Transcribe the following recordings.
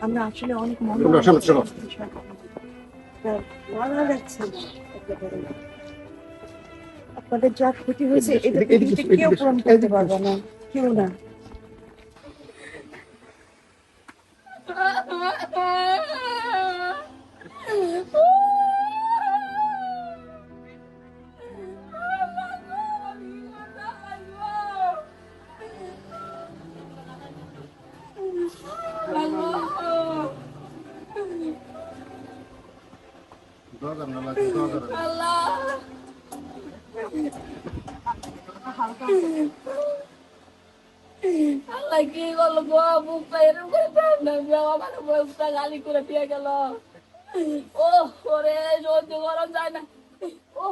আমরা আসলে অনেক ভালো লাগছে। আপনাদের যা ক্ষতি হয়েছে এটা পৃথিবীতে কেউ পূরণ করতে পারবে না, কেউ না। আল্লাহ কি করলো গো, বুকটা এরকম করে আমার বুকটা গালি করে দিয়ে গেল। ও ওরে সহ্য করা যায় না। ও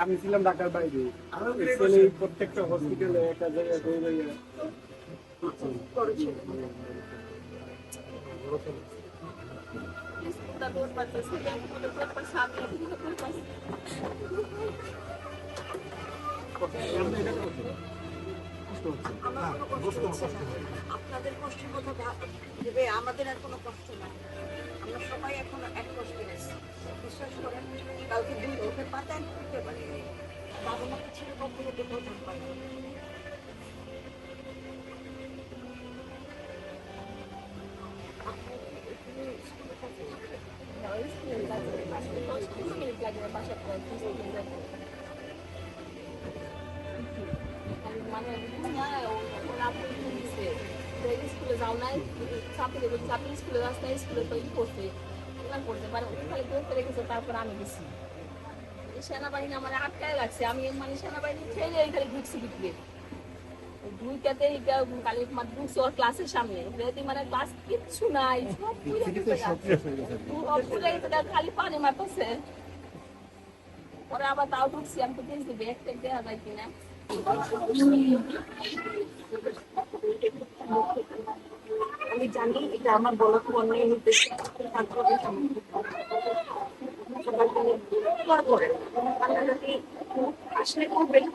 আমি ছিলাম ঢাকার বাইরে, প্রত্যেকটা হসপিটালে একটা জায়গায় আপনাদের কষ্টের কথা ভেবে আমাদের আর কোনো কষ্ট নাই। আমরা সবাই এখন এক কষ্টে আছি। বিশ্বাস করেন, কালকে দুই ওকে পাতায় করতে পারি, বাবা মাকে ছেড়ে কখনো কোথাও থাকতে পারে না। স্কুলে যাও নাই, চাকরি স্কুলে যাস নাই, স্কুলে তো ই করছে করতে পারে, খালি দৌড়তে রেখেছে। তারপর আমি গেছি সেনাবাহিনী, আমার আটকায় লাগছে। আমি মানে সেনাবাহিনী ছেড়ে এখানে ঢুকছি ভিতরে, ঢুকাতে কালি ঢুকছি ওর ক্লাসের সামনে, মানে ক্লাস কিচ্ছু নাই, খালি পানি মারতেছে। পরে আবার তাও ঢুকছি, আমি তো দেখছি ব্যাগ ট্যাগ দেওয়া যায় কিনা। আমি জানি এটা আমার বলা খুব অন্যায় হইতেছে, সবাই করে আসলে খুব বেশি